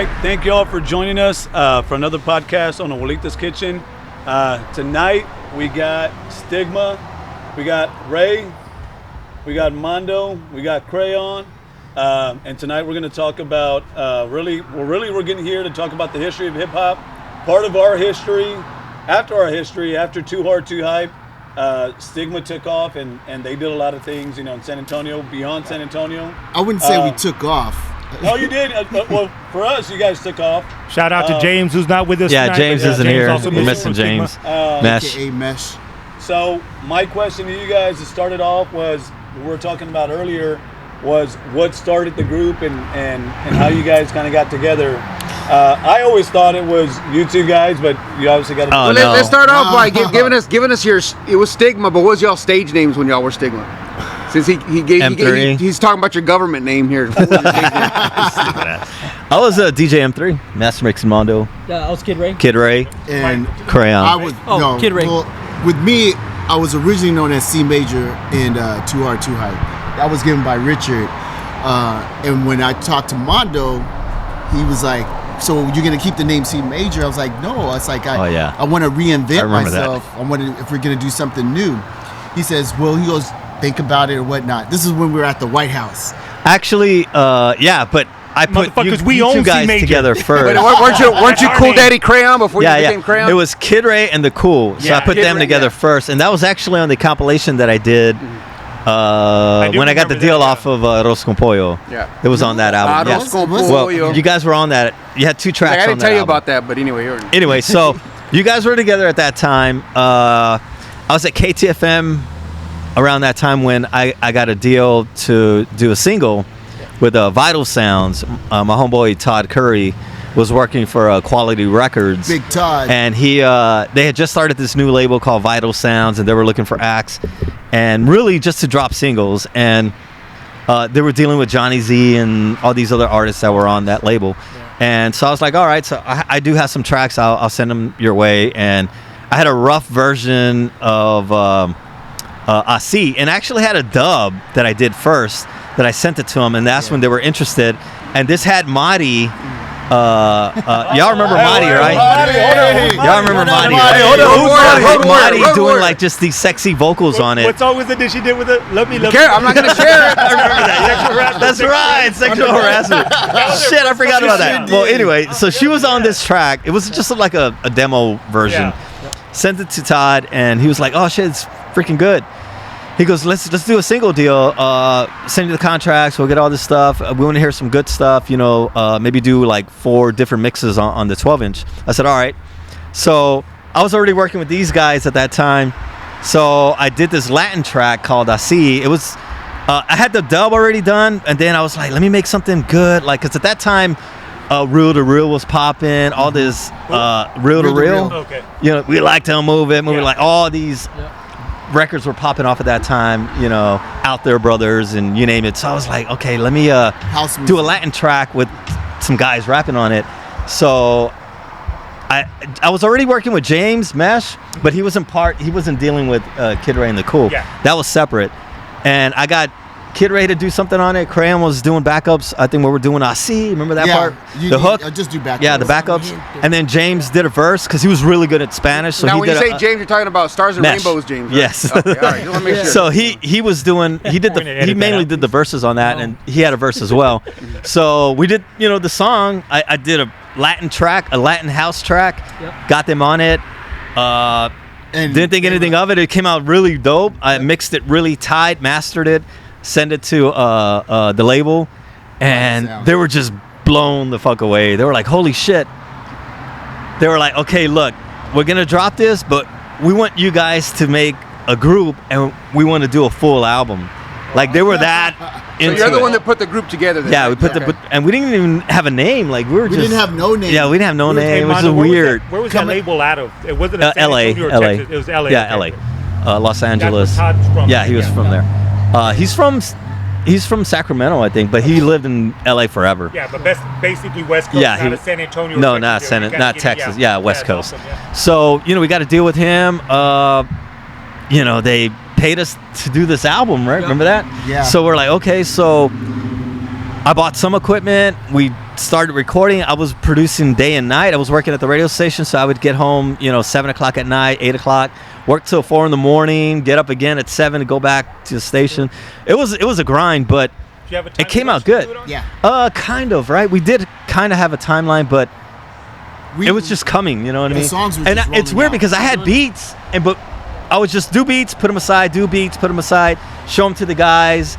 right, thank you all for joining us for another podcast on Welita's Kitchen. Tonight we got Stigma, we got Ray, we got Mondo, we got Crayon, and tonight we're going to talk about we're getting here to talk about the history of hip hop, part of our history. After Too Hard Too Hype, Stigma took off and they did a lot of things, in San Antonio, beyond San Antonio. I wouldn't say we took off. Oh, you did? Well, for us, you guys took off. Shout out to James, who's not with us tonight. James isn't here. Also We're missing James. Mesh. AKA Mesh. So my question to you guys that started off was, we were talking about earlier, was what started the group and how you guys kind of got together. I always thought it was you two guys, but you obviously got to... Well, let's start off by giving us your... It was Stigma, but what was y'all stage names when y'all were Stigma? Since he's talking about your government name here. I was DJ M3, Master Mix and Mondo. I was Kid Ray. And Crayon. I was Kid Ray. Well, with me, I was originally known as C Major and Too Hard Too Hype. That was given by Richard. And when I talked to Mondo, he was like, "So you're gonna keep the name C Major?" I was like, "No." It's like I want to reinvent myself. If we're gonna do something new. He says, "Well," he goes, "think about it or whatnot." This is when we were at the White House. Actually, but I put you two guys together first. Wait, weren't you Cool Daddy Crayon before you became Crayon? It was Kid Ray and the Cool. So I put them together first, and that was actually on the compilation that I did. When I got the deal off of Arroz con Pollo. Yeah. It was on that album. Arroz con Pollo. Well, you guys were on that. You had two tracks on that. I didn't tell you album. about that, but anyway. Anyway, so you guys were together at that time. I was at KTFM around that time when I got a deal to do a single with Vital Sounds. My homeboy Todd Curry was working for Quality Records. Big Todd. And they had just started this new label called Vital Sounds, and they were looking for acts and really just to drop singles. And they were dealing with Johnny Z and all these other artists that were on that label. Yeah. And so I was like, all right, so I do have some tracks. I'll send them your way. And I had a rough version of Asi, and actually had a dub that I did first that I sent it to them, and that's when they were interested. And this had Marty. Y'all remember Marty, right? Y'all remember Marty, right? Marty doing like just these sexy vocals on it. What song was it that she did with it? Love me. I'm not gonna share it. I remember that. That's right, sexual harassment. Shit, I forgot about that. Well, anyway, so she was on this track. It was just like a demo version. Yeah. Sent it to Todd, and he was like, "Oh shit, it's freaking good." He goes, let's do a single deal. Send you the contracts. We'll get all this stuff. We want to hear some good stuff. Maybe do like 4 different mixes on the 12-inch. I said, all right. So I was already working with these guys at that time. So I did this Latin track called Asi. It was, I had the dub already done, and then I was like, let me make something good. Like, cause at that time, Real to Real was popping. All this Real to Real. Okay. We like to move it. Like all these. Yeah. Records were popping off at that time, Out There Brothers and you name it. So I was like, okay, let me do a Latin track with some guys rapping on it. So I was already working with James Mesh, but he wasn't dealing with Kid Ray and the Cool. Yeah. That was separate. And I got Kid Ray to do something on it. Crayon was doing backups. I think we were doing Asi. Remember that part? The hook. Just do backups. Yeah, the backups. And then James did a verse because he was really good at Spanish. So now, he when you say James, you're talking about Stars and Mesh. Rainbows, James. Right? Yes. Okay, all right. Let me make sure. So he was doing. He mainly did the verses on that, and he had a verse as well. So we did. The song. I did a Latin track, a Latin house track. Yep. Got them on it. And didn't think anything of it. It came out really dope. I mixed it really tight, mastered it. Send it to the label, and they were just blown the fuck away. They were like, holy shit. They were like, okay, look, we're going to drop this, but we want you guys to make a group, and we want to do a full album. Like, they were that into So you're the it. one that put the group together then? Yeah, we put and we didn't even have a name. Like, we didn't have no name. Yeah, we didn't have no name. It was weird. Where was that label out of? It wasn't San LA. Antonio or Texas. It was LA. Yeah, okay. LA. Los Angeles. That's where Todd's from. Yeah, he was from there. He's from Sacramento, I think, but he lived in LA forever. Yeah, but basically West Coast, not San Antonio. No, not Texas. Yeah, West Coast. Awesome, yeah. So we got to deal with him. They paid us to do this album, right? Yep. Remember that? Yeah. So we're like, okay, so I bought some equipment. We started recording, I was producing day and night. I was working at the radio station, so I would get home, 7 o'clock at night, 8 o'clock, work till 4 in the morning, get up again at 7 to go back to the station. It was a grind, but it came out good. Kind of, right? We did kind of have a timeline, but it was just coming, you know what I mean? Songs were and just it's weird out. because I had beats, but I would just do beats, put them aside, do beats, put them aside, show them to the guys.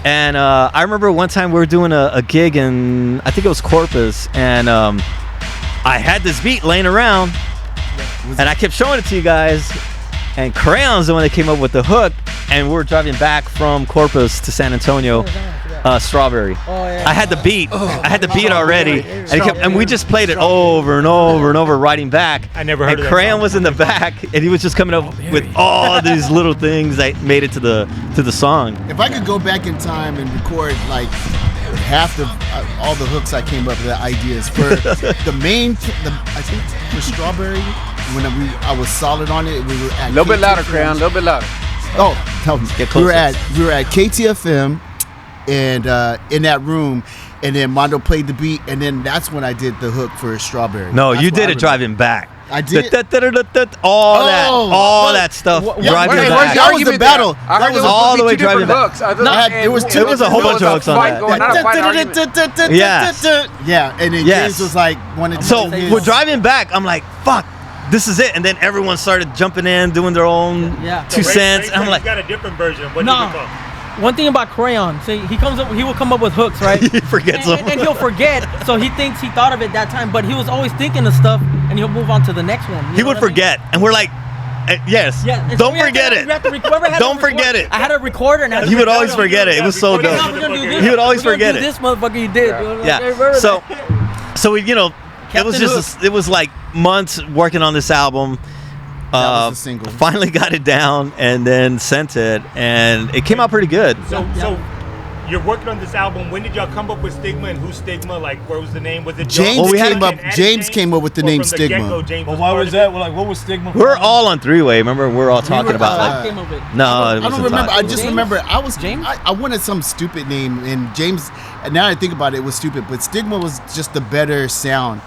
And I remember one time we were doing a gig in, I think it was Corpus, and I had this beat laying around, and I kept showing it to you guys, and Crayon's the one that came up with the hook, and we were driving back from Corpus to San Antonio, Strawberry. I had the beat. I had the beat already, and we just played it over and over and over, riding back. I never heard of that Crayon song. was in the back, and he was just coming up with all these little things that made it to the song. If I could go back in time and record like half the all the hooks I came up with, the ideas for I think for Strawberry, when I was solid on it, we were at A little bit louder, KTFM. Crayon. A little bit louder. Oh, tell me. Get we closer. were at KTFM, and in that room, and then Mondo played the beat, and then that's when I did the hook for Strawberry. No, That's you what did I it driving back. I did? All that stuff driving Wait, back. where's the That was the argument battle. there? I That heard was there all the supposed to way be two driving different back. hooks. I thought- No, and there was There was a whole bunch of there hooks was a on fight that. going, not a fight, an argument. Yes. Yeah, and then Yes. James was like, wanted to So do his. we're driving back. I'm like, fuck, this is it. And then everyone started jumping in, doing their own Yeah. 2 cents. And I'm like, he's got a different version. What No. do you call? One thing about Crayon, see, he will come up with hooks, right? he forgets them. and he'll forget, so he thinks he thought of it that time, but he was always thinking of stuff, and he'll move on to the next one. You He know would what I mean? forget. And we're like, yes, Yeah, and so don't we had to- forget we it. had to remember, I had to Don't record- forget it. I had a recorder, and I had He to would record always it. forget it. It was so Yeah, dope. Now we're gonna do this. He would always We're gonna forget do it. This motherfucker you did. Yeah. So we, it was Captain just it was like months working on this album. That was a single. Finally got it down and then sent it, and it came out pretty good. So you're working on this album. When did y'all come up with Stigma, and who's Stigma? Like, where was the name? Was it James John? Well, we had- came up. And James came up with the Or name from Stigma. get-go, James But was why part was of that? it? Well, like, what was Stigma? We're all on three-way. Remember, we're all talking were, about I like came up with. no. I it don't wasn't remember. Todd. I just James? remember I was James? I wanted some stupid name, and James. And now I think about it, it was stupid. But Stigma was just the better sound.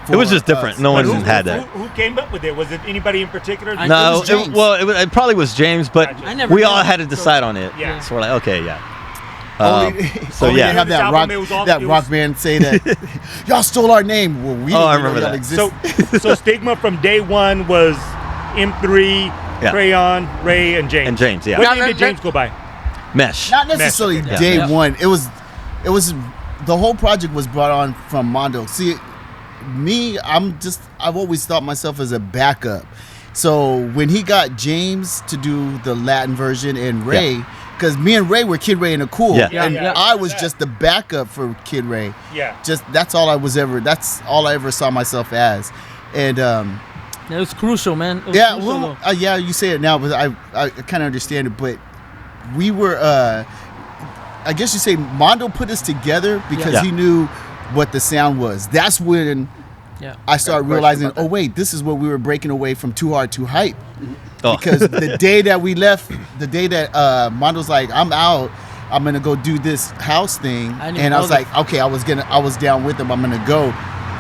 It was for just different. us. No But one had that. Who came up with it? Was it anybody in particular? No, It was James. it probably was James, but Gotcha. I never we knew. all had to decide on it. Yeah. So we're like, okay, yeah. Only, So only yeah. to have This that album, rock it was all- that it rock was- band say that y'all stole our name. Well, we didn't I even know remember y'all that. existed. So Stigma from day one was M3, Yeah. Crayon, Ray, and James. And James, yeah. What Now, name did that- James go by? Mesh. Not necessarily Yeah. day Yeah. one. It was the whole project was brought on from Mondo. See, me, I've always thought myself as a backup. So when he got James to do the Latin version and Ray, because me and Ray were Kid Ray and the Cool, Yeah. and Yeah. I was just the backup for Kid Ray. Yeah. That's all I ever saw myself as. And It was crucial, man. It was yeah, crucial, well, though. yeah, you say it now, but I kind of understand it. But we were, I guess you say, Mondo put us together because Yeah. he knew what the sound was. That's when Yeah. I started realizing, oh wait, this is what we were breaking away from Too Hard, Too Hype. Oh. Because the day that we left, the day that Mondo's like, I'm out, I'm gonna go do this house thing, I didn't and I know was that. like, okay, I was down with him. I'm gonna go.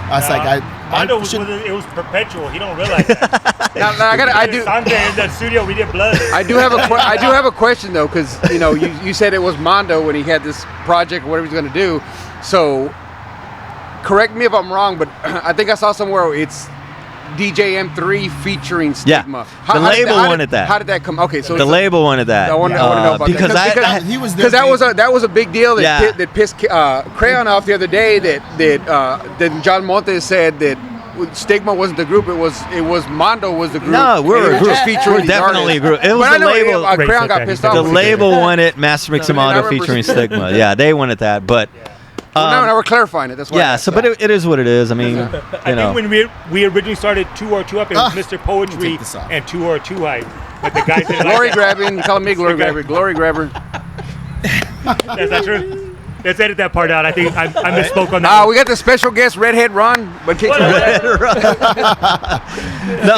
I was like, Mondo I should. it was perpetual. He don't realize that. Now, I do. Sanjay in that studio, we did blood. I do have a question though, because you said it was Mondo when he had this project or whatever he's going to do. So, correct me if I'm wrong, but I think I saw somewhere it's DJ M3 featuring Yeah. Stigma. The label wanted that. How did that come? Okay, so The label wanted that. I want to know about because that. he was there. Because that was a big deal that Yeah. that pissed Crayon off the other day. That John Montes said that Stigma wasn't the group. It was Mondo was the group. No, we're and he a was group. just featuring We're these definitely a artists. group. It was But I the know label. Crayon got Ray pissed said off. that. The because- label wanted Master Mix and I Mondo remember featuring seeing that. Stigma. Yeah, they wanted that, but Well, now we're clarifying it. That's why. I yeah. asked So, that. but it is what it is. I mean, I think when we originally started 2 or 2 Up, it was Mr. take Poetry this off. and 2 or 2 Hype. But the guys didn't Glory like that. grabbing, calling me glory grabber, glory grabber. That's not true. Let's edit that part out. I think I misspoke on that. We got the special guest, Redhead Ron. But no,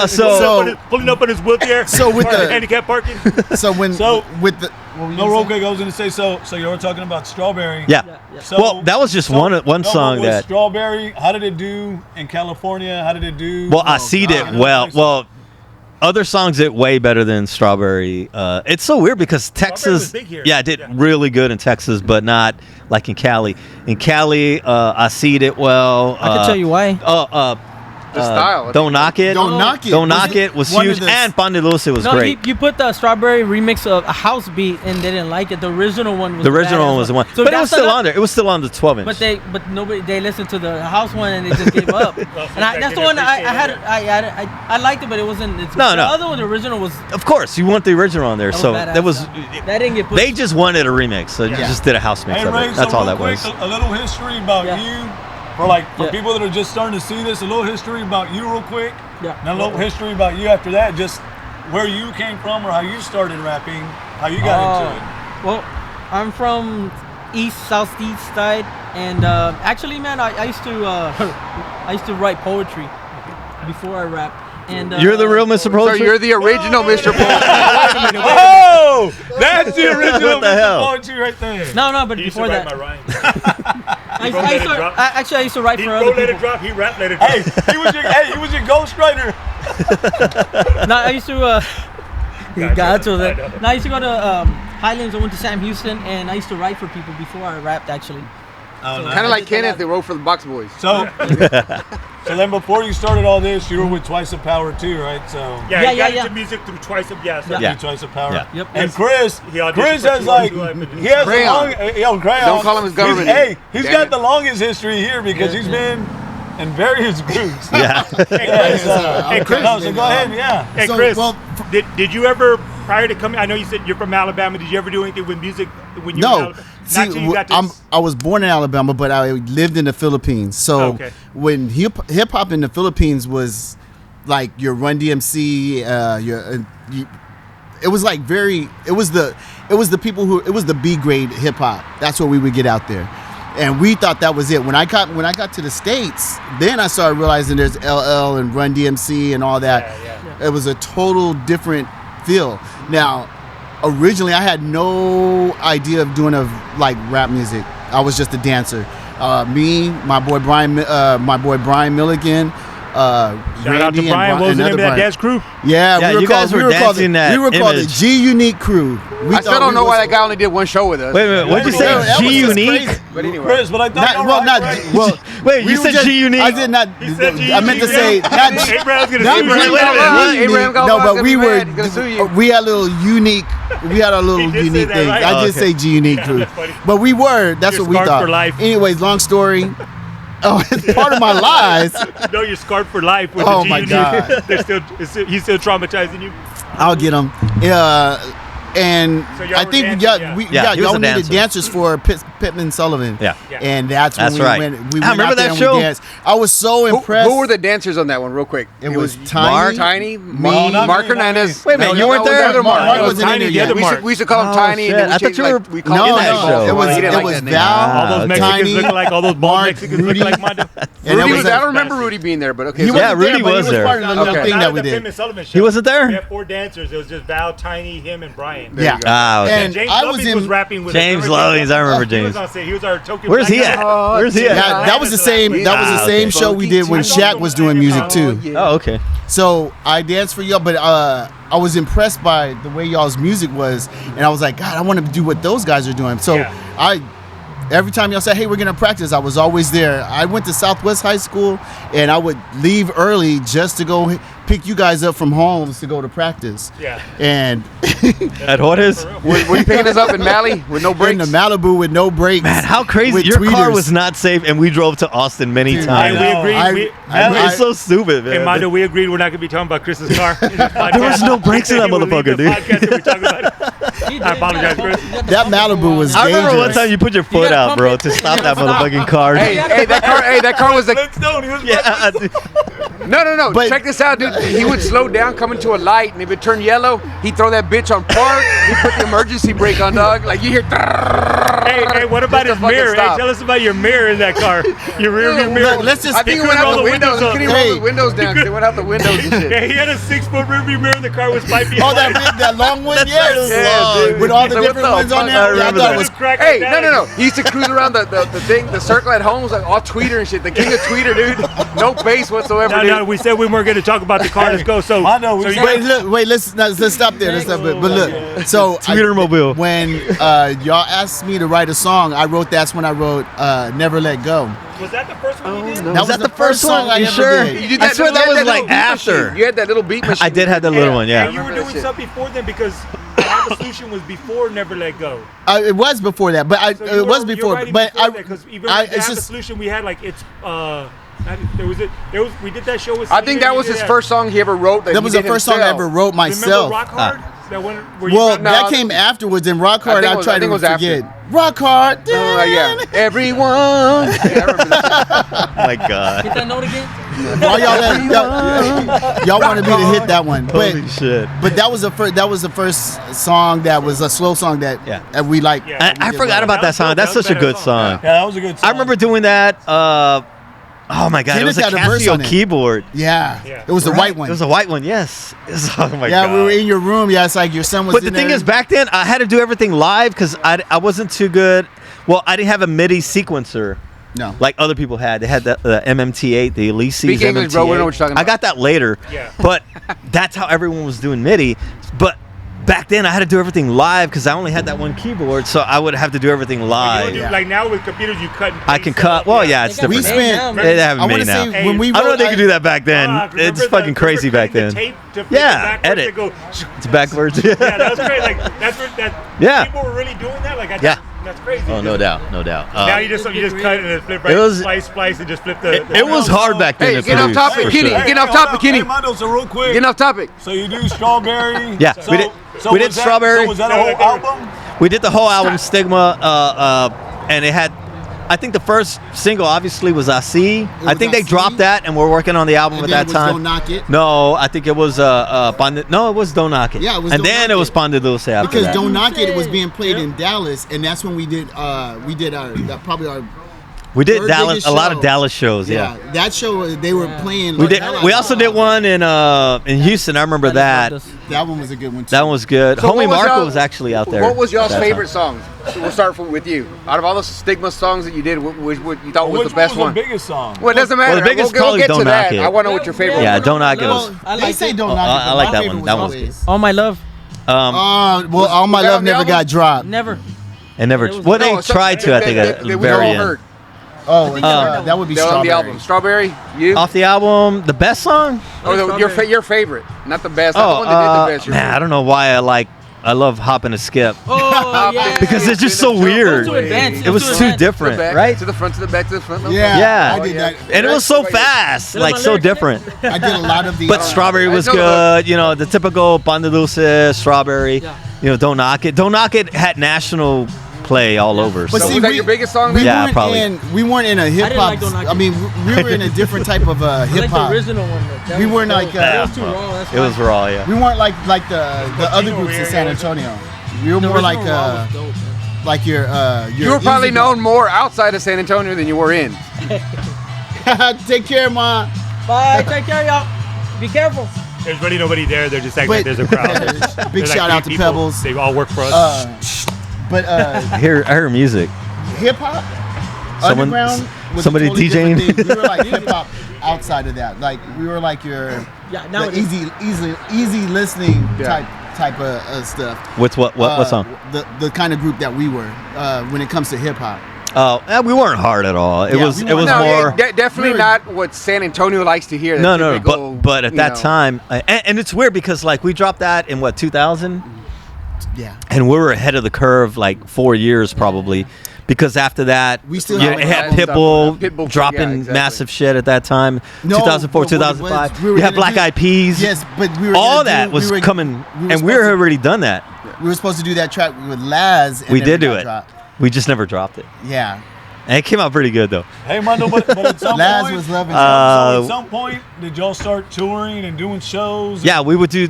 so pulling up in his wheelchair. So with the- handicap parking. So when So- with the What were you No, real saying? quick, I was gonna say so you were talking about Strawberry. Yeah. Yeah. So, Well, that was just one no, song but was that. Strawberry. How did it do in California? How did it do? Well, I see it well. Well, other songs did way better than Strawberry. It's so weird because Texas, was big here. yeah, it did Yeah. really good in Texas, but not like in Cali. In Cali, I see it well. I can tell you why. The style. Don't Knock It. Don't Knock It. Don't Knock It was one of huge, the- and Ponte Luce was No, great. you put the Strawberry remix of a house beat and they didn't like it. The original one was The original one was the one, So but it was that's still the- on there. It was still on the 12 inch. But nobody they listened to the house one and they just gave up. And that's the one I liked it, but it wasn't. It's, No, the no. other one, the original was. Of course, you want the original on there. That was So badass, that was. though. That didn't get put. They just wanted a remix, so you just did a house mix Hey, of Ray, it. That's so all real that quick, was. a little history about Yeah. you, for people that are just starting to see this. A little history about you, real quick. Yeah. And a little history about you after that. Just where you came from or how you started rapping, how you got into it. Well, I'm from southeast side, and actually, man, I used to write poetry before I rap. And You're the real Mr. So Poetry. you're the original Mr. Paul. Oh, that's the original What the hell? poetry right there. No, but He used before to write that, my rhymes. I wrote Let It Drop. actually I used to write He for wrote other Let It people. Drop. He rapped Let It Hey, Drop. he was your ghostwriter. No, I used to. I Got know, to I that. know. No, I used to go to Highlands. I went to Sam Houston, and I used to write for people before I rapped. Actually, Oh, Kind of like Kenneth, they wrote for the Box Boys. So, so then before you started all this, you were with Twice the Power too, right? So Yeah, he got yeah. into music through Twice of yeah. So Yeah. Twice the Power. Yeah. Yep. And Chris He auditioned Chris for has 212 he has the Crayon. long, Crayon. Don't call him his government He's, name. he's Damn got it. the longest history here because he's been in various groups. Yeah. Yeah, so, Hey, Chris. no, so go ahead, yeah. Hey So, Chris, well, did you ever prior to coming? I know you said you're from Alabama. Did you ever do anything with music when you were in No, Alabama? see, Not till you got to I was born in Alabama, but I lived in the Philippines. So Okay. when hip hop in the Philippines was like your Run DMC, it was like it was the people who it was the B grade hip hop. That's what we would get out there, and we thought that was it. When I got to the States, then I started realizing there's LL and Run DMC and all that. It was a total different feel. Now, originally I had no idea of doing rap music. I was just a dancer. Me, my boy Brian Milligan, Shout out to Randy, Brian. and What was the name of that Brian. dance crew? Yeah, Yeah, we were you guys called, were dancing that we were called the image. G Unique Crew. I still don't know why that guy only did one show with us. Wait a minute. What'd you say? That was G just Unique? crazy. But anyway. Chris, but I thought Wait, we you were said just- G Unique? I did not. He said G I meant to Unique. say not. Abraham's gonna not sue you. G- Wait a minute. Abraham got No, lost, but gonna we be were. mad, he's gonna sue you. We had a little unique. We had a little He did say unique that, thing. right? I Oh, did okay. say G Unique Yeah, Crew, that's funny. but we were. That's You're what we scarred thought. for life. Anyways, long story. Oh, it's part of my lies. No, you're scarred for life with Oh the G my Unit. God. He's still traumatizing you. I'll get them. And So y'all I were think dancing, yeah. he was y'all a needed dancer. dancers for Pittman Sullivan. Yeah. Yeah. And that's when That's we right. went. We I went remember out there that and show. we danced. I was so impressed. Who were the dancers on that one, real quick? It was Mark, Tiny, Tiny, me, Mark Hernandez. Wait a minute, you weren't that was there? the other Mark. Mark It was wasn't in Tiny, there the yet. other We Mark. used, we used to call him Oh, Tiny, shit. and then I we thought changed, you were- we called him No, that no, show. it was He didn't it like was that name. Val, All those Mexicans Tiny, looking like all those bald Mark, Mexicans Rudy. looking like Mondo. And it Rudy was was, I a- don't remember Rudy being there, but okay. He so- Yeah, wasn't there, Rudy but he was there. part of the little Okay. thing that we the Pittman did. Sullivan show. He wasn't there? We had 4 dancers. It was just Val, Tiny, him, and Brian. There you Yeah. go. Ah, okay. And James I was Lovins was in. rapping with James us. Lovins, I remember He James. was on stage. He was our token. Where's he black at? guy. Where's he at? Yeah, that was the same. That was the Ah, same okay. show we did when Shaq was doing music too. Oh, okay. So I danced for y'all, but I was impressed by the way y'all's music was, and I was like, God, I want to do what those guys are doing. So Yeah. every time y'all said, hey, we're gonna practice, I was always there. I went to Southwest High School, and I would leave early just to go pick you guys up from homes to go to practice. Yeah. And At Juarez? Were you picking us up in Mali with no in the brakes? Malibu with no brakes. Man, how crazy. with Your car tweeters. was not safe, and we drove to Austin many Dude, times. And we agreed. It's so stupid, man. Hey, Mondo, we agreed we're not going to be talking about Chris's car. There was no brakes in that motherfucker, dude. I apologize, Chris. That Malibu was I remember one dangerous. time you put your foot gotta out, pump bro, it. to stop You that gotta stop. motherfucking car. Hey, that car was the yeah, dude. No. But- Check this out, dude. He would slow down, come into a light, and if it turned yellow, he'd throw that bitch on park. He'd put the emergency brake on, dog. Like you hear. Hey, what about Just his to fucking mirror? Hey, stop. tell us about your mirror in that car. Your rear view mirror. Look, let's just. I think it couldn't went out roll the the windows. windows He couldn't up. roll the windows down because it went out the windows and shit. Yeah, he had a 6-foot rear view mirror in the car with piping. Oh, that long one, That's yes. right, Yeah, long. dude. With all the Like, what different ones on fuck? there. I Yeah, I remember thought that. it was. Crack Hey, like that. no. He used to cruise around the same the circle at home, was like all tweeter and shit. The king of tweeter, dude. No bass whatsoever, dude. No, we said we weren't going to talk about the car. Let's go. So, Mondo, we so you said- guys- Wait, let's stop there. Let's stop there. But look, so Tweeter mobile. When y'all asked me to write a song, that's when I wrote "Never Let Go." was that the first one you did? That Was was that the the first first song one? I You ever sure? did. You did I swear you that had was little like beat machine. after. You had that little beat machine. I did have the little one, And yeah. you were doing stuff before then because the Solution was before Never Let Go. It was before that, but So it was before. But because even I with the it's Have a just Solution, we had like we did that show with. I think that was his first song he ever wrote. that was the first song I ever wrote myself. Remember Rock Hard? That one where you Well, No, that came afterwards. In Rock Hard, think it I was- tried I think to it was forget. after. Rock Hard. Yeah, everyone. Yeah, I remember that. Oh my God. Hit that note again. All y'all wanted me to hit that one, but Holy shit. that was the first song that was a slow song that we like. Yeah. I forgot about that song. That's such a good song. Yeah, that was a good song. I remember doing that. Oh my God, it was a Kenneth had a verse on Casio it. keyboard. Yeah, Yeah. it was the white one. It was a white one, yes. Oh my Yeah, God. we were in your room. Yeah, it's like your son was. But the in thing there. is, back then, I had to do everything live because I wasn't too good. Well, I didn't have a MIDI sequencer no. like other people had. They had the MMT8, the Elysees Speak English, MMT8. bro. We know what you're talking I about. got that later. Yeah. But that's how everyone was doing MIDI. But back then, I had to do everything live because I only had that one keyboard, so I would have to do everything You live. don't do- like now with computers, you cut. And I can paste cut. stuff. Well, yeah, it's They got We different. made spent. now, man. They have I it want made to now. say when we. I don't know wrote, if they could do that back then. It's fucking crazy back then. Yeah, edit. It's backwards. Yeah, that was great. Like that's where that. Yeah. People were really doing that. Like Yeah. that's crazy. Oh, no doubt, no doubt. Now you just cut and then flip right. It was- splice and just flip the. It was hard back then. Hey, to get off produce, topic, for Kenny. sure. Get off hold topic, up. Kenny. Hey, Mondo, so real quick. Getting off topic. So you do Strawberry? Yeah, So, we did was that- Strawberry. So was that a whole album? We did the whole album, Stigma, and it had. I think the first single obviously was I See. I was think they I See? dropped that, and we're working on the album And at then that it was time. Don't Knock It. No, I think it was no, it was Don't Knock It. Yeah, it was and Don't then Knock it was It. Ponde Dulce after Because that. Don't Knock It was being played in Dallas, and that's when we did probably our We did third Dallas, biggest a lot of show. Dallas shows. Yeah. that show they were playing. We like, did. that We was- also did one in Houston. I remember that. That one was a good one too. That one was good. So what Homie was Marco y'all- was actually out there. What was y'all's that favorite time. song? So we'll start with you. Out of all the Stigma songs that you did, which you thought was Which the best one one? was the biggest song? Well, it doesn't matter. the biggest we'll probably get Don't to Knock that. It. I want to know what your favorite Yeah, was. Don't Knock It Well, was. I they like say it. Don't Oh, Knock It. I but like my that favorite one. was That one's always- All My Love. Well, All My Was that Love on the never album? got dropped. Never. And never. It was- Well, they No, so- tried to. I think that at the we very all end. heard. Oh, that would be That was on Strawberry. the album. Strawberry. You. Off the album, the best song. Or your favorite, not the best. Oh, Not the one that did the best. your man, I favorite. don't know why I love Hop and a Skip Oh yeah. because it's just so Jump weird. Too advanced. It was Too too advanced. different, To the back, right? To the front, to the back, to the front. no Yeah, Yeah. I did that. And it was so Right. fast, Did like my so lyrics in it? different. I did a lot of the. But Strawberry was I know good, you know, the typical Ponde Dulce, Strawberry. Yeah. You know, Don't Knock It. Don't Knock It had national play all over. But So So. see, was that we- your biggest song? We then? Yeah, weren't probably. we weren't in a hip didn't hop. like Don't Knock It. I mean, we were in a different type of I hip like the hop. original one. That We was- weren't that like, was- that uh, was too raw. That's It was why. raw, yeah. We weren't like the other groups in San Antonio. We were The more like original raw was dope, man. like your You were probably known more outside of San Antonio than you were in. Take care, ma. Bye. Take care, y'all. Be careful. There's really nobody there. They're just acting like But- there's a crowd. Big There's shout like out to 3 people. Pebbles. They all work for us. But I hear music. hip hop, Someone- underground, was somebody a totally DJing? different thing. We were like hip hop outside of that. Like we were like your Yeah. Now the easy listening Yeah. type of stuff. What's what song? The kind of group that we were when it comes to hip hop. Oh, we weren't hard at all. It Yeah, was we it was weren't. more. Definitely we were- not what San Antonio likes to hear. the No, typical, but at you that know. time, and it's weird because like we dropped that in what 2000, Yeah. and we were ahead of the curve like 4 years probably, because after that We still you have had that stuff. Pitbull, Pitbull, dropping yeah, exactly. massive shit at that time. No, 2004, but what it was, 2005. we were You had gonna Black do- Eyed Peas. Yes, but we were all gonna that do- was we were- coming, we were and we supposed had to- already done that. We were supposed to do that track with Laz. And We then did do got it. dropped. We just never dropped it. Yeah. And it came out pretty good though. Hey, Mondo, but at some Laz point, was loving so at some point, did y'all start touring and doing shows? Yeah, we would do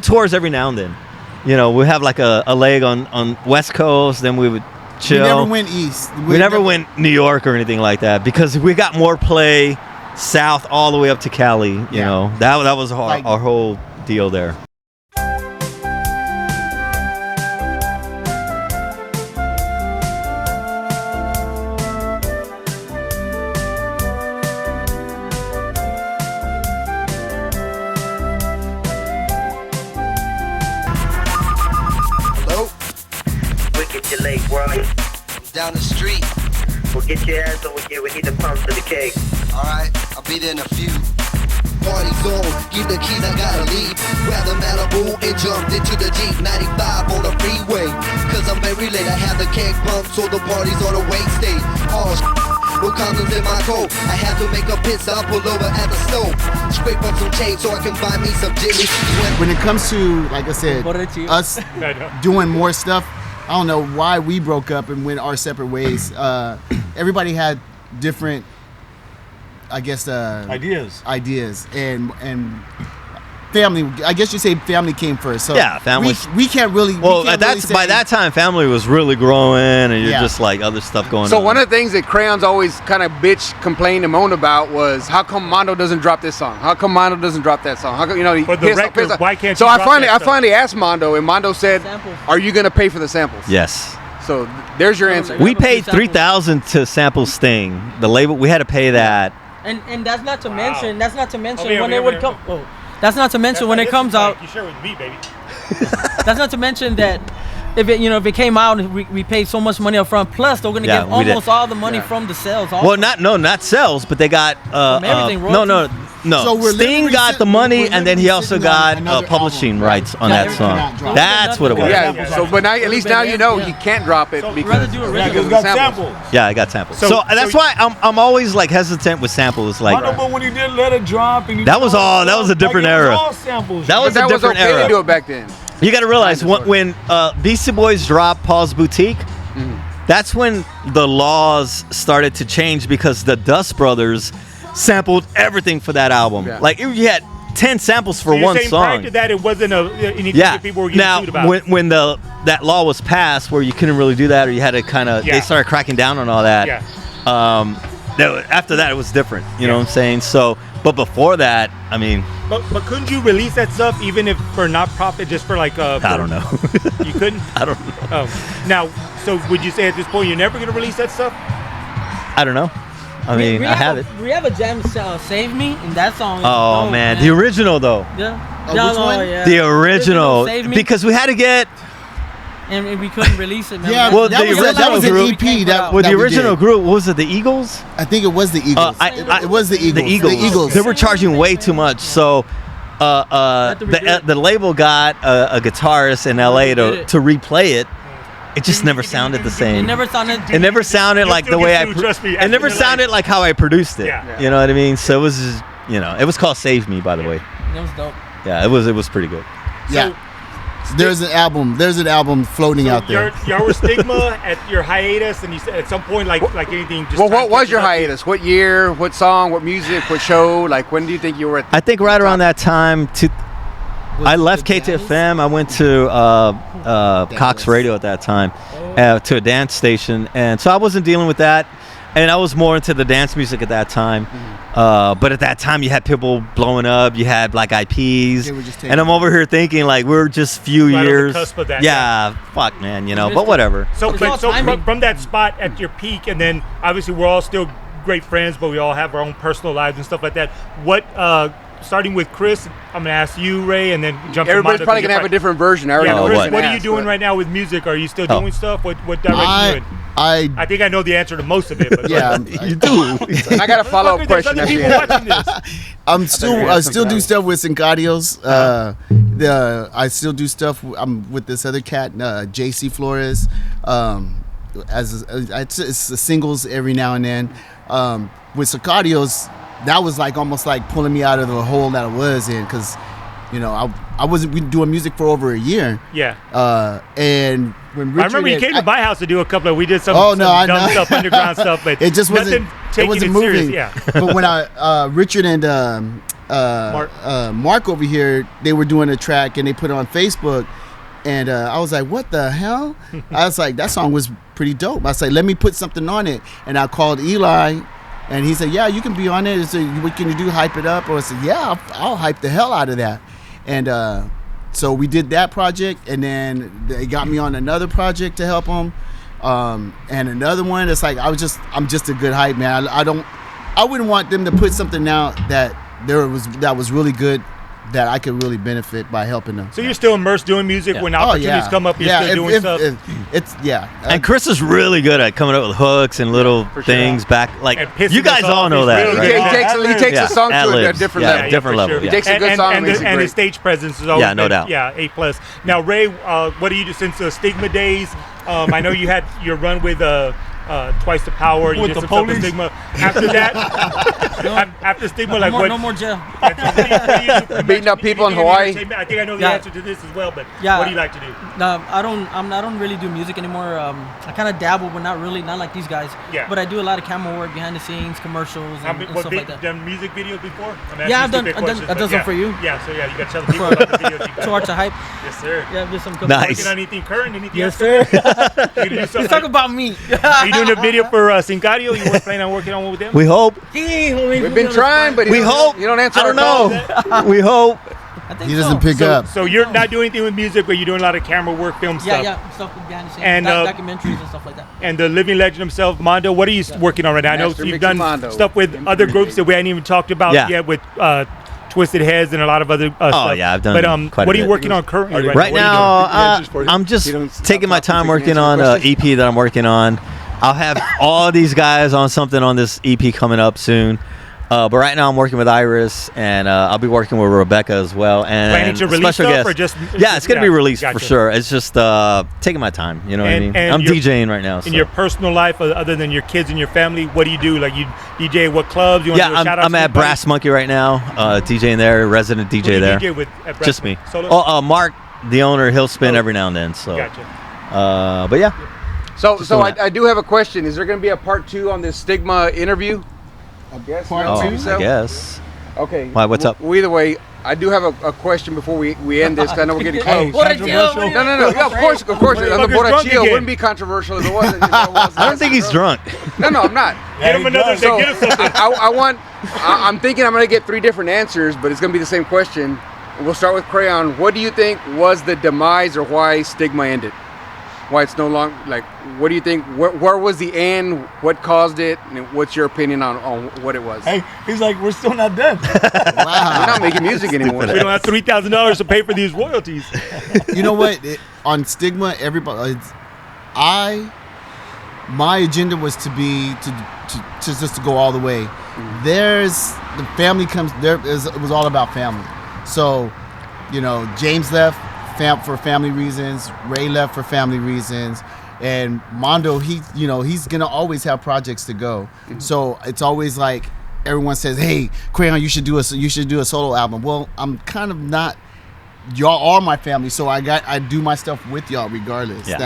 tours every now and then. You know, we have like a leg on West Coast, then we would chill. We never went east. We never went New York or anything like that because we got more play south all the way up to Cali. You know, that was our whole deal there. Down the street. We'll get your ass over here. We need the pump for the cake. Alright, I'll be there in a few. Party zone, give the keys, I gotta leave. Grab the Malibu and jumped into the Jeep 95 on the freeway. Cause I'm very late, I have the keg pump, so the party's on the wait state. Oh no condoms in my coat. I have to make a pit stop, pull over at the stove. Scrape up some change so I can buy me some Jimmy. When it comes to, like I said, us doing more stuff, I don't know why we broke up and went our separate ways. Everybody had different, I guess, ideas, and family. I guess you say family came first. So yeah, family. We can't really. Well, can't by that time, family was really growing, and you're just like other stuff going on. So one of the things that Crayons always kind of bitch, complain, and moan about was how come Mondo doesn't drop this song? How come Mondo doesn't drop that song? How come For the record, why can't? So you I finally asked Mondo, and Mondo said, "Are you gonna pay for the samples?" Yes. So there's your answer. We paid $3,000 to sample Sting. The label, we had to pay that. And that's not to mention. That's not to mention when it would come. Oh, that's not to mention when it comes out. You share with me, baby. That's not to mention that if it came out and we paid so much money up front, plus they're gonna get almost all the money from the sales. Also. Well, not sales, but they got everything. No. So Sting got the money, and then he also got publishing rights on that song. That's what it was. Yeah. So, but now at least now you know he can't drop it because it got samples. Yeah, I got samples. So that's why I'm always like hesitant with samples. Like, but when you did Let It Drop, and that was a different era. That was a different okay era. to do it back then. You got to realize when Beastie Boys dropped Paul's Boutique, that's when the laws started to change because the Dust Brothers sampled everything for that album. Yeah. Like you had 10 samples for one song. Prior to that, it wasn't anything that people were getting sued about. Now, when that law was passed, where you couldn't really do that, or you had to kind of, they started cracking down on all that. Yeah. After that, it was different. You know what I'm saying? So, but before that, I mean. But couldn't you release that stuff even if for not profit, just for like I don't know. You couldn't? I don't know. Now, so would you say at this point you're never gonna release that stuff? I don't know. I mean, I have it. We have a jam, Save Me, and that song. Oh man, the original though. Yeah. Which one? Yeah. The original, Save Me. because we had to get. And we couldn't release it. Man. Yeah, well, that was an EP. The original group, what was it, the Eagles? I think it was the Eagles. It was the Eagles. The Eagles. They were charging way too much, so the label got a guitarist in LA to replay it. It just never sounded the same. It never sounded. It never sounded like the way it never sounded like how I produced it. Yeah. You know what I mean? So it was, just, it was called "Save Me," by the way. It was dope. Yeah, it was pretty good. Yeah. There's an album floating out there. Y'all were Stigma at your hiatus, and you said at some point, like anything. Just well, what was your hiatus? What year? What song? What music? What show? Like, when do you think you were at? I think right around that time. I left KTFM. I went to Cox Radio at that time, to a dance station, and so I wasn't dealing with that. And I was more into the dance music at that time. But at that time, you had people blowing up. You had Black Eyed Peas. And I'm over here thinking, like, we're just few years. On the cusp of that, yeah, fuck, man, but whatever. So from that spot at your peak, and then obviously we're all still great friends, but we all have our own personal lives and stuff like that. What, starting with Chris, I'm going to ask you, Ray, and then jump to Everybody's probably going to have a different version. I already know. Chris, what are you doing right now with music? Are you still doing stuff? What direction are you in? I think I know the answer to most of it. But yeah, you do. I got a follow-up question. I still do stuff with Sincadios. I still do stuff. I'm with this other cat, JC Flores. It's the singles every now and then. With Sincadios, that was like almost like pulling me out of the hole that I was in, because I wasn't doing music for over a year. Yeah. And when Richard I remember you came to my house to do a couple of. We did some, I dumb know. stuff, underground stuff, but it just wasn't. It wasn't moving. Serious, yeah. But when Richard and Mark over here, they were doing a track and they put it on Facebook, and I was like, "What the hell?" I was like, "That song was pretty dope." I was like, "Let me put something on it," and I called Eli. And he said, "Yeah, you can be on it." He said, "What can you do? Hype it up?" Or I said, "Yeah, I'll hype the hell out of that." And so we did that project, and then they got me on another project to help them, and another one. It's like I'm just a good hype man. I wouldn't want them to put something out that was really good, that I could really benefit by helping them. So you're still immersed doing music when opportunities come up. You're still doing stuff. And Chris is really good at coming up with hooks and little things back. Like you guys all know that. Really he takes a song to a different level. Different level. He takes a good song and his stage presence is always no doubt. Yeah, A+. Now Ray, what do you do since the Stigma days? I know you had your run with Twice the Power. You with did the some stuff with police? Stigma. After that, after Stigma, like no what? more jail. Beating up people in Hawaii. I think I know the answer to this as well, but Yeah. what do you like to do? No, I don't really do music anymore. I kind of dabble, but not really, not like these guys. Yeah. But I do a lot of camera work, behind the scenes, commercials, and stuff like that. Done music videos before? Yeah, I've done some for you. Yeah, so yeah, you got to tell the people about the videos you got. Towards the hype. Yes, sir. Yeah, just some. Nice. Working on anything current? Anything Yes, else? sir. You do Let's something talk about me. Are you doing a video for Sincario? You were planning on working on one with them? We hope. We've been trying, but We hope. you don't answer. I don't our calls. know. We hope. I think He doesn't pick up. So you're not doing anything with music, but you're doing a lot of camera work, film stuff. Yeah, stuff behind the scenes, And, documentaries and stuff like that. And the living legend himself, Mondo, what are you working on right now? I know Master you've Mix done Mondo. stuff with other groups that we hadn't even talked about yet with Twisted Heads and a lot of other stuff. Yeah, I've done But quite a what are you bit. working on currently right Right now? What are you doing? now, I'm just You don't taking my stop time talking so you working can on answer an the EP that I'm working on. I'll have all these guys on something on this EP coming up soon. But right now I'm working with Iris, and I'll be working with Rebecca as well. And Planning to release special stuff guest. or just it's going to be released gotcha. for sure. It's just taking my time. You know what I mean? And I'm DJing right now. In So. your personal life, other than your kids and your family, what do you do? Like you DJ what clubs? You want to do a shout out I'm to at anybody? Brass Monkey right now, DJing there, resident Who do DJ you there. DJ with at Brass Just me. Monkey? Solo? Oh, Mark, the owner, he'll spin every now and then. So, Gotcha. but yeah. So doing I do have a question. Is there going to be a part 2 on this Stigma interview? I guess. Part Oh, two? I guess. Okay. Why, what's up? Well, either way, I do have a question before we end this. 'Cause I know we're getting close. What a deal. No. Yeah, of course. The Motherfucker's drunk Borrachillo again. wouldn't be controversial if it wasn't. I don't think he's drunk. No, I'm not. Get him another. So Get him something. I'm thinking I'm going to get 3 different answers, but it's going to be the same question. We'll start with Crayon. What do you think was the demise, or why Stigma ended? Why it's no longer, like, what do you think? Where was the end? What caused it? And what's your opinion on what it was? Hey, he's like, we're still not done. We're not making music anymore. We don't have $3,000 to pay for these royalties. You know what? On Stigma, everybody, my agenda was to be to just to go all the way. There's the family comes there. It was all about family. So, James left for family reasons. Ray left for family reasons, and Mondo, he's gonna always have projects to go. So it's always like everyone says, "Hey, Crayon, you should do a solo album." Well, I'm kind of not. Y'all are my family, so I do my stuff with y'all regardless. Yeah.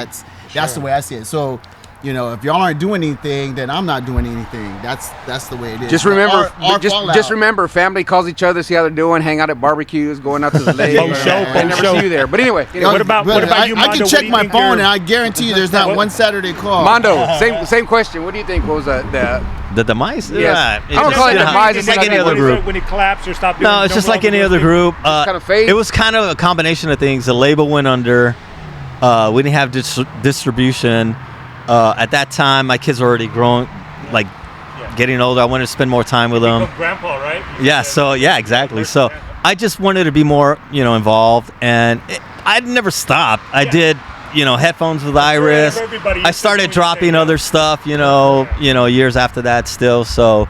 That's the way I see it. So, if y'all aren't doing anything, then I'm not doing anything. That's the way it is. Just remember, Our just fallout. remember, family calls each other, see how they're doing, hang out at barbecues, going out to the lake. I never see you there. But anyway, What about you, I Mondo? can What check do you my think phone, your- and I guarantee you, there's not one Saturday call. Mondo, same question. What do you think was the The demise? Yes. Yeah, I don't call it demise, It's it's like any other group. When it collapsed or stopped. No, it's just like any other group. kind of fade? It was kind of a combination of things. The label went under. We didn't have distribution. At that time, my kids were already grown, like getting older. I wanted to spend more time with them. Grandpa, right? Yeah, so yeah, exactly. So I just wanted to be more, involved, and I'd never stopped. I did, headphones with Iris. I started dropping other stuff, years after that still. So,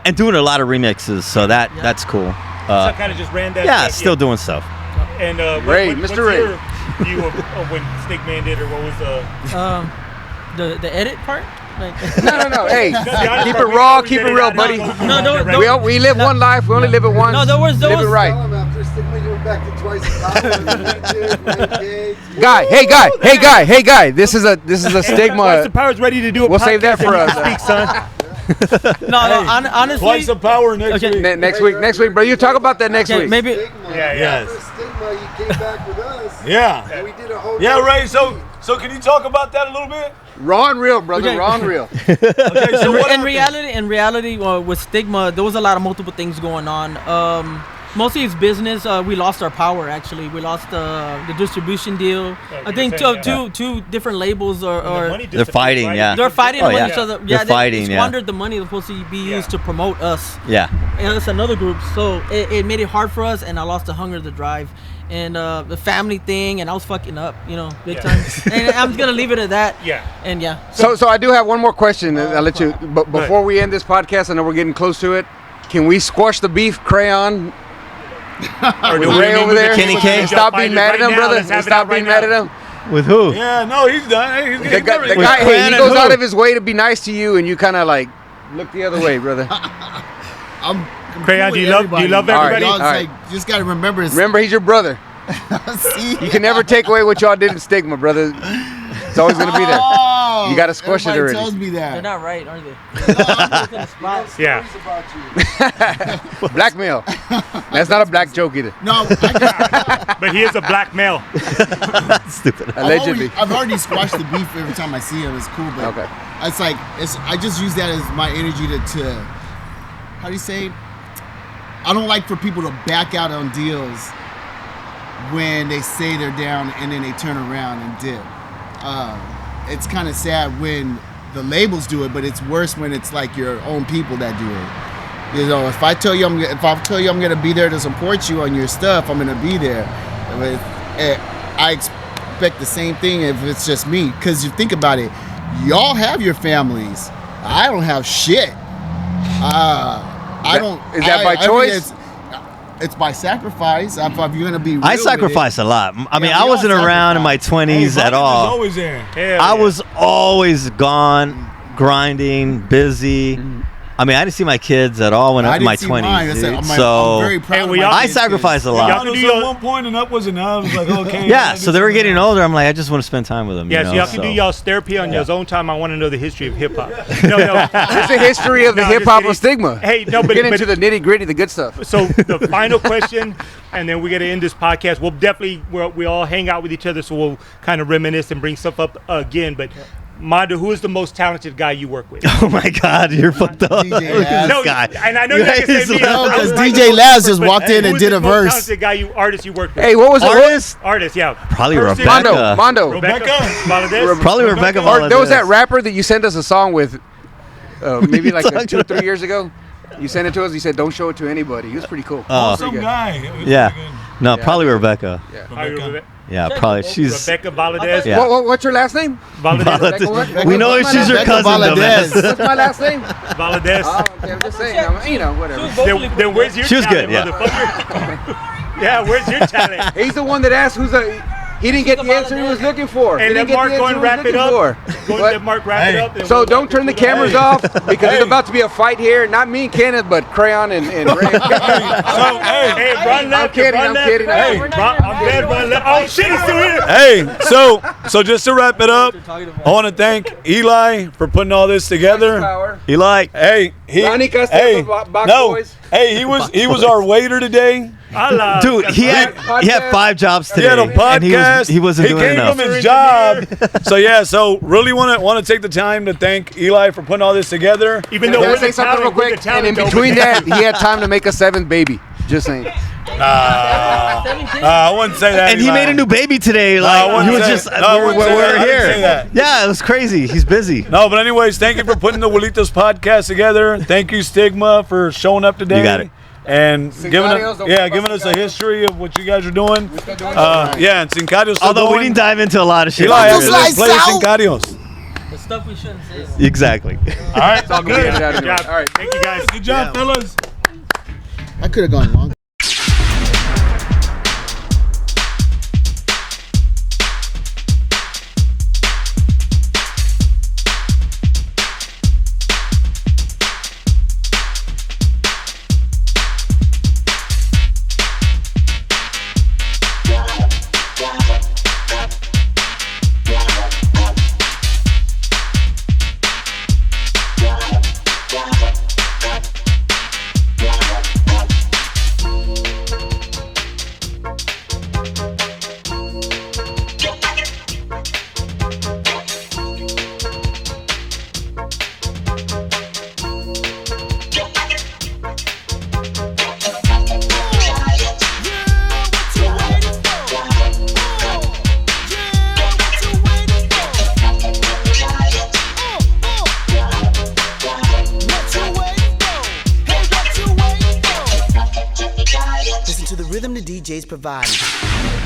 and doing a lot of remixes. So that's cool. So I kind of just ran that. Yeah, still doing stuff. And Ray, what's Mr. Ray. your view of when Stigma ended, or what was The edit part? Like, No. Hey, keep it raw, keep it real, buddy. No, don't- We live one life. We only live it once. No, there was live it right. back to twice the power. Hey guy. This is a stigma. Twice the Power's ready to do a We'll save that for us. Speak, son. No, honestly. Twice the power next week. Next week, bro. You talk about that next Okay, week. maybe. Yes. Stigma, you came back with us. Yeah. And we did a whole Yeah, Ray. So can you talk about that a little bit? Raw and real, brother. Okay. Raw and real. Okay. So what In happened? reality, with Stigma, there was a lot of multiple things going on. Mostly it's business. We lost our power. Actually, we lost the distribution deal. I think two different labels are They're fighting, yeah. they're fighting Oh, among yeah. each other. They're Yeah, fighting, they yeah. squandered the money that was supposed to be used to promote us. Yeah. And it's another group, so it made it hard for us, and I lost the hunger, the drive, and the family thing, and I was fucking up, big time. And I'm just gonna leave it at that. Yeah. And yeah. So I do have one more question. I'll let you. But before we end this podcast, I know we're getting close to it. Can we squash the beef, Crayon? Or do we Ray meet over with there? the Kenny K? And stop being mad at him, Right now, brother. let's have And it stop out right being mad at now. him. With who? Yeah, no, he's done. He's The guy, getting hey, Crayon he and goes who? out of his way to be nice to you, and you kind of like look the other way, brother. I'm Crayon, cool do with you love everybody. everybody? Y'all, it's All right. like, just gotta remember. Remember, he's your brother. See? You can never take away what y'all did in Stigma, brother. It's always gonna be there. Oh, You gotta squash it everybody already. tells me They're that. not right, are they? Yeah. Blackmail. That's not a black joke either. No, But he is a black male. Stupid. Allegedly. I've already squashed the beef every time I see him. It's cool, but Okay. it's like I just use that as my energy to how do you say? I don't like for people to back out on deals when they say they're down and then they turn around and dip. It's kind of sad when the labels do it, but it's worse when it's like your own people that do it. If I tell you I'm gonna be there to support you on your stuff, I'm gonna be there. But I expect the same thing if it's just me, because you think about it, y'all have your families. I don't have shit. I don't. Is that by I think choice? It's by sacrifice. If you're gonna be real I with it. sacrifice a lot. I mean, Yeah, I we wasn't all around in my sacrifice. 20s at Buckets is all. always there. Hell I yeah. was always gone, grinding, busy. I mean, I didn't see my kids at all when I I was in my didn't see mine. 20s. That's it. dude. I'm So very proud And of we my all- I kids, sacrifice a Yeah, lot. I know, so at one point and up was enough. I was like, okay. Yeah, I'll so do they were something getting else. older. I'm like, I just want to spend time with them. Yeah, you so know, y'all can do y'all's therapy on your own time. I want to know the history of hip hop. No. It's the history of the No, hip hop just of Stigma. Hey, no, but Get into the nitty gritty, the good stuff. So the final question, and then we're gonna end this podcast. We'll definitely we all hang out with each other, so we'll kind of reminisce and bring stuff up again. But Mondo, who is the most talented guy you work with? Oh my God, you're fucked up. DJ Look at Laz. this guy. And I know you're not gonna say me. No, because I was DJ Laz just but walked in who and is did the a most verse. talented artist you work with? Hey, what was it? Artist? Artist, yeah. Probably Person- Rebecca. Mondo. Rebecca. Valadez? Probably Rebecca. Or there was that Valadez. rapper that you sent us a song with, maybe like talking 2 or 3 years ago. You sent it to us. You said, "Don't show it to anybody." He was pretty cool. Oh. Some guy. It was Yeah. pretty No, Yeah. probably Rebecca. Are you Rebecca? Yeah, probably. She's. Rebecca Valadez? Yeah. What's your last name? Valadez. Rebecca what? We know What's if my she's your last Rebecca cousin, Valadez. dumbass. What's my last name? Valadez. Oh, okay, I'm just saying. Whatever. Then where's your She was talent, good, yeah. motherfucker? Yeah, where's your talent? He's the one that asked who's a. He didn't get the answer he was looking for. He And didn't let get Mark the go answer and he was wrap it looking up. for. Go and What? let Mark wrap it Hey. up. and So we'll don't turn the wrap it up. cameras off because there's about to be a fight here. Not me and Kenneth, but Crayon and Ray. So, hey, Hey, Ron left. I'm kidding. Ron I'm left. kidding. Hey, we're not Ron, gonna I'm do dead. it. Ron left. Oh shit, he's still here. hey, so just to wrap it up, I want to thank Eli for putting all this together. Power. Eli. Hey, Ronnie Costello, hey, Box no, Boys. hey, he was our waiter today. Allah. Dude, he had 5 jobs He today. had a And podcast. he wasn't doing came enough. from his job. So really want to take the time to thank Eli for putting all this together. Even though Can I we're say the something real talent, we're quick? the talent, And in though, between but- that, he had time to make a 7th baby. Just saying. I wouldn't say that. And he Eli. made a new baby today. I Like wouldn't he was say- just no, I wouldn't say we're that. I didn't say here. that. Yeah, it was crazy. He's busy. No, but anyways, thank you for putting the Welita's podcast together. Thank you, Stigma, for showing up today. You got it. And giving Sincarios, giving us a history of what you guys are doing. still doing And Sincarios. Although we didn't dive into a lot of shit. Eli, Those lights play out. Sincarios. The stuff we shouldn't say. Exactly. All right, it's all Get good. it out of Good here. job. All right. Thank you guys. Good job, fellas. I could have gone longer. DJs provided.